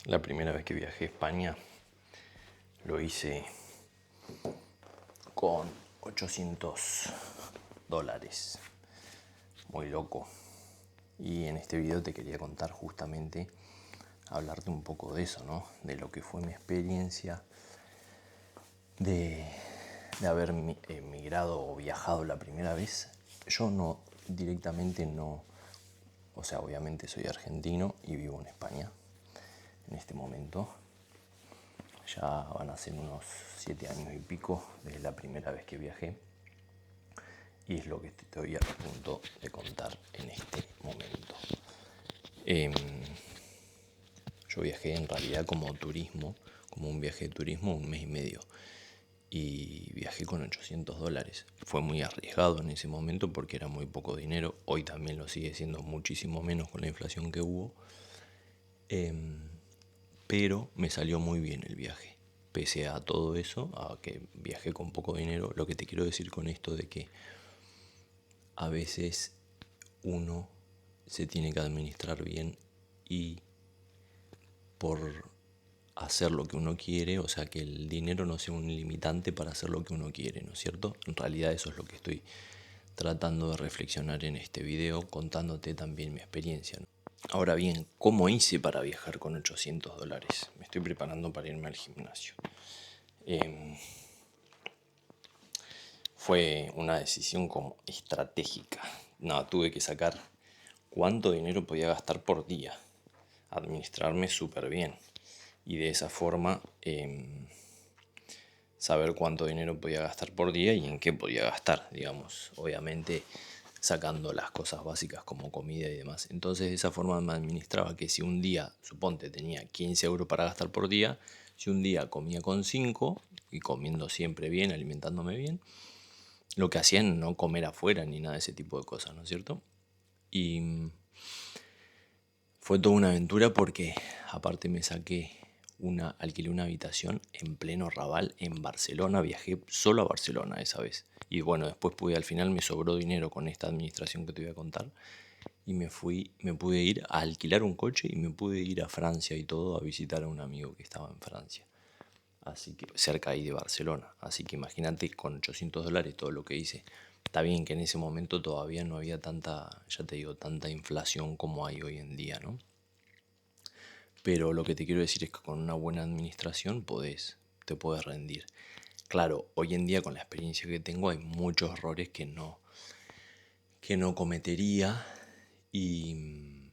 La primera vez que viajé a España lo hice con $800. Muy loco. Y en este video te quería contar justamente, hablarte un poco de eso, ¿no? De lo que fue mi experiencia de haber emigrado o viajado la primera vez. Yo directamente no, o sea, obviamente soy argentino y vivo en España en este momento. Ya van a ser unos 7 años y pico desde la primera vez que viajé. Y es lo que estoy a punto de contar en este momento. Yo viajé en realidad como turismo, como un viaje de turismo, 1 mes y medio. Y viajé con $800. Fue muy arriesgado en ese momento porque era muy poco dinero. Hoy también lo sigue siendo muchísimo menos con la inflación que hubo. Pero me salió muy bien el viaje. Pese a todo eso, a que viajé con poco dinero, lo que te quiero decir con esto de que a veces uno se tiene que administrar bien y por hacer lo que uno quiere, o sea, que el dinero no sea un limitante para hacer lo que uno quiere, ¿no es cierto? En realidad eso es lo que estoy tratando de reflexionar en este video, contándote también mi experiencia, ¿no? Ahora bien, ¿cómo hice para viajar con $800? Me estoy preparando para irme al gimnasio. Fue una decisión como estratégica. No, tuve que sacar cuánto dinero podía gastar por día, administrarme súper bien y de esa forma saber cuánto dinero podía gastar por día y en qué podía gastar, digamos, obviamente sacando las cosas básicas como comida y demás. Entonces de esa forma me administraba que si un día, suponte, tenía 15 euros para gastar por día, si un día comía con 5 y comiendo siempre bien, alimentándome bien, lo que hacía es no comer afuera ni nada de ese tipo de cosas, ¿no es cierto? Y fue toda una aventura porque aparte alquilé una habitación en pleno Raval en Barcelona, viajé solo a Barcelona esa vez. Y bueno, después al final me sobró dinero con esta administración que te voy a contar. Y me pude ir a alquilar un coche y me pude ir a Francia y todo a visitar a un amigo que estaba en Francia. Así que cerca ahí de Barcelona. Así que imagínate con $800 todo lo que hice. Está bien que en ese momento todavía no había tanta, ya te digo, tanta inflación como hay hoy en día, ¿no? Pero lo que te quiero decir es que con una buena administración te puedes rendir. Claro, hoy en día con la experiencia que tengo hay muchos errores que no cometería y,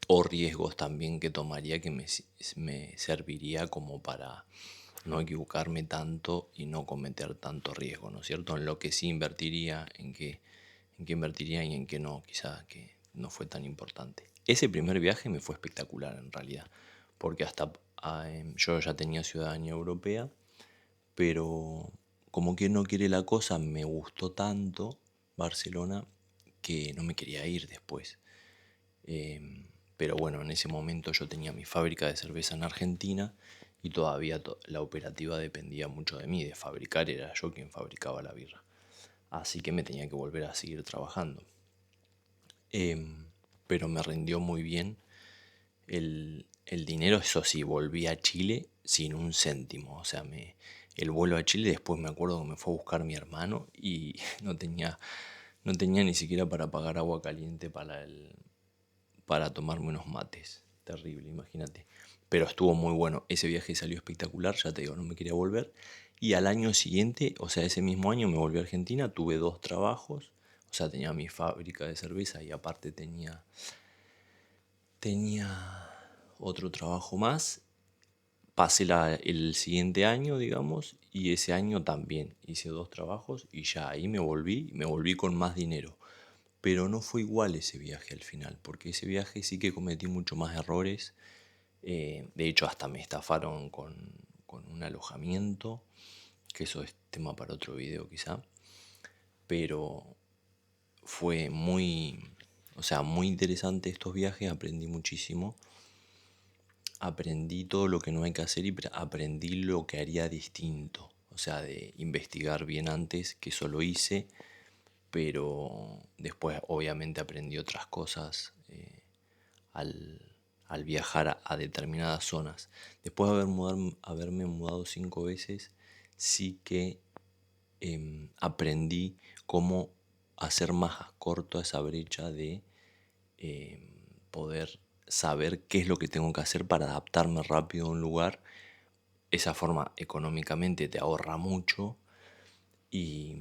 o riesgos también que tomaría que me serviría como para no equivocarme tanto y no cometer tanto riesgo, ¿no es cierto? En lo que sí invertiría, en qué invertiría y en qué no, quizás que no fue tan importante. Ese primer viaje me fue espectacular en realidad, porque yo ya tenía ciudadanía europea, pero como que no quiere la cosa, me gustó tanto Barcelona que no me quería ir después. Pero bueno, en ese momento yo tenía mi fábrica de cerveza en Argentina y todavía la operativa dependía mucho de mí, de fabricar, era yo quien fabricaba la birra. Así que me tenía que volver a seguir trabajando. Pero me rindió muy bien el dinero, eso sí, volví a Chile sin un céntimo. O sea, el vuelo a Chile, después me acuerdo que me fue a buscar mi hermano y no tenía ni siquiera para pagar agua caliente para tomarme unos mates. Terrible, imagínate. Pero estuvo muy bueno. Ese viaje salió espectacular, ya te digo, no me quería volver. Y al año siguiente, o sea, ese mismo año me volví a Argentina, tuve 2 trabajos. O sea, tenía mi fábrica de cerveza y aparte tenía otro trabajo más. Pasé el siguiente año, digamos, y ese año también hice 2 trabajos y ya ahí me volví con más dinero. Pero no fue igual ese viaje al final, porque ese viaje sí que cometí mucho más errores. De hecho, hasta me estafaron con un alojamiento, que eso es tema para otro video quizá. Pero fue muy interesante estos viajes, aprendí muchísimo. Aprendí todo lo que no hay que hacer y aprendí lo que haría distinto. O sea, de investigar bien antes, que eso lo hice, pero después obviamente aprendí otras cosas al, al viajar a determinadas zonas. Después de haberme mudado 5 veces, sí que aprendí cómo hacer más corto esa brecha de poder saber qué es lo que tengo que hacer para adaptarme rápido a un lugar. Esa forma económicamente te ahorra mucho y,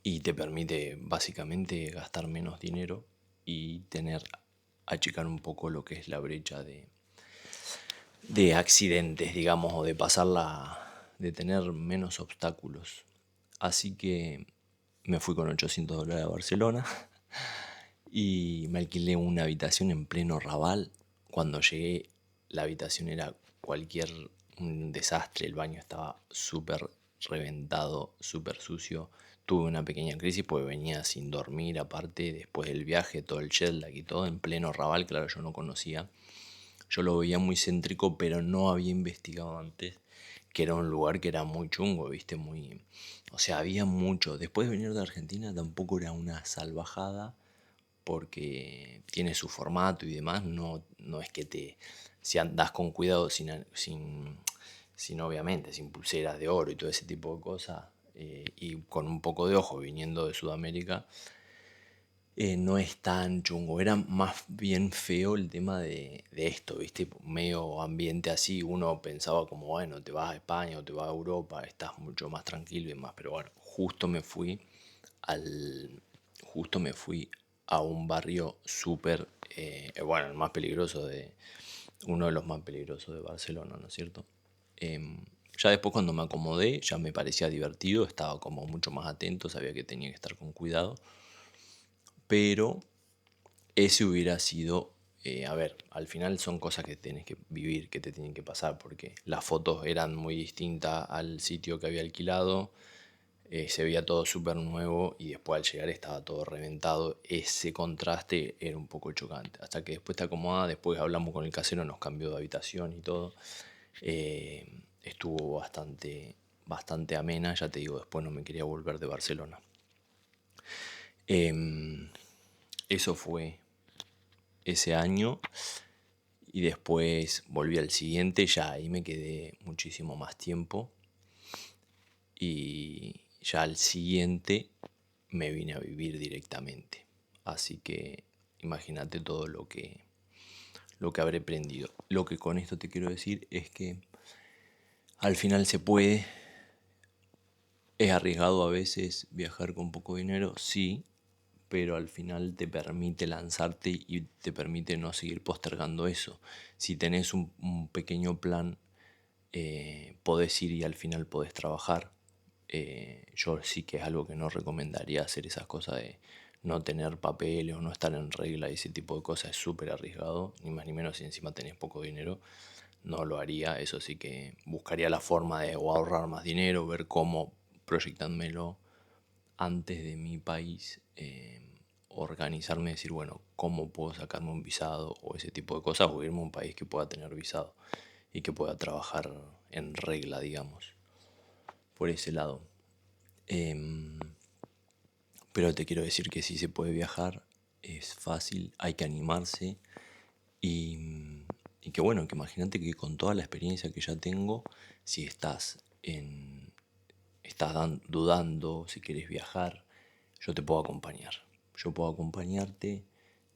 y te permite básicamente gastar menos dinero y achicar un poco lo que es la brecha de accidentes, digamos, o de tener menos obstáculos. Así que me fui con $800 a Barcelona y me alquilé una habitación en pleno Raval. Cuando llegué, la habitación era un desastre, el baño estaba súper reventado, súper sucio. Tuve una pequeña crisis porque venía sin dormir, aparte, después del viaje, todo el jet lag y todo, en pleno Raval, claro, yo no conocía. Yo lo veía muy céntrico, pero no había investigado antes que era un lugar que era muy chungo, ¿viste? O sea, había mucho. Después de venir de Argentina tampoco era una salvajada, porque tiene su formato y demás. No es que si andás con cuidado, sin obviamente, sin pulseras de oro y todo ese tipo de cosas, y con un poco de ojo viniendo de Sudamérica, no es tan chungo. Era más bien feo el tema de esto, ¿viste? Medio ambiente así. Uno pensaba como, bueno, te vas a España o te vas a Europa, estás mucho más tranquilo y demás. Pero bueno, al, justo me fui a un barrio súper, bueno, uno de los más peligrosos de Barcelona, ¿no es cierto? Ya después cuando me acomodé, ya me parecía divertido, estaba como mucho más atento, sabía que tenía que estar con cuidado. Pero ese hubiera sido, a ver, al final son cosas que tienes que vivir, que te tienen que pasar, porque las fotos eran muy distintas al sitio que había alquilado, se veía todo súper nuevo y después al llegar estaba todo reventado. Ese contraste era un poco chocante. Hasta que después te acomodas, después hablamos con el casero, nos cambió de habitación y todo. Estuvo bastante amena, ya te digo, después no me quería volver de Barcelona. Eso fue ese año y después volví al siguiente, ya ahí me quedé muchísimo más tiempo y ya al siguiente me vine a vivir directamente. Así que imagínate todo lo que habré aprendido. Lo que con esto te quiero decir es que al final se puede. Es arriesgado a veces viajar con poco dinero, sí, pero al final te permite lanzarte y te permite no seguir postergando eso. Si tenés un pequeño plan, podés ir y al final podés trabajar. Yo sí que es algo que no recomendaría hacer, esas cosas de no tener papeles o no estar en regla y ese tipo de cosas es súper arriesgado, ni más ni menos si encima tenés poco dinero. No lo haría, eso sí que buscaría la forma de o ahorrar más dinero, ver cómo proyectármelo antes de mi país, organizarme, decir, bueno, cómo puedo sacarme un visado o ese tipo de cosas, o irme a un país que pueda tener visado y que pueda trabajar en regla, digamos, por ese lado. Pero te quiero decir que sí se puede viajar, es fácil, hay que animarse y que bueno, que imagínate que con toda la experiencia que ya tengo, si dudando, si quieres viajar, yo te puedo acompañar. Yo puedo acompañarte,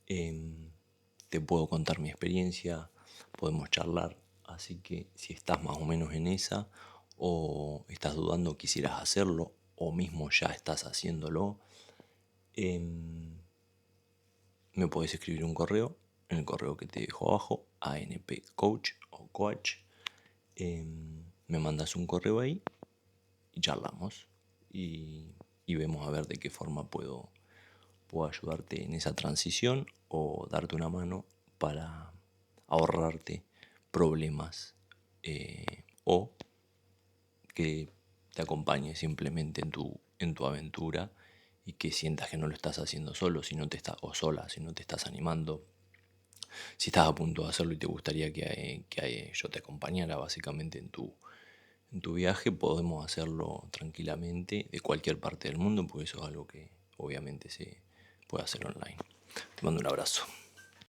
te puedo contar mi experiencia, podemos charlar. Así que si estás más o menos en esa, o estás dudando, quisieras hacerlo, o mismo ya estás haciéndolo, me podés escribir un correo, en el correo que te dejo abajo, anpcoach o coach. Me mandas un correo ahí y charlamos y vemos a ver de qué forma puedo ayudarte en esa transición o darte una mano para ahorrarte problemas, o que te acompañe simplemente en tu aventura y que sientas que no lo estás haciendo solo, o sola, si no te estás animando. Si estás a punto de hacerlo y te gustaría que yo te acompañara básicamente en tu viaje, podemos hacerlo tranquilamente de cualquier parte del mundo, porque eso es algo que obviamente se puede hacer online. Te mando un abrazo.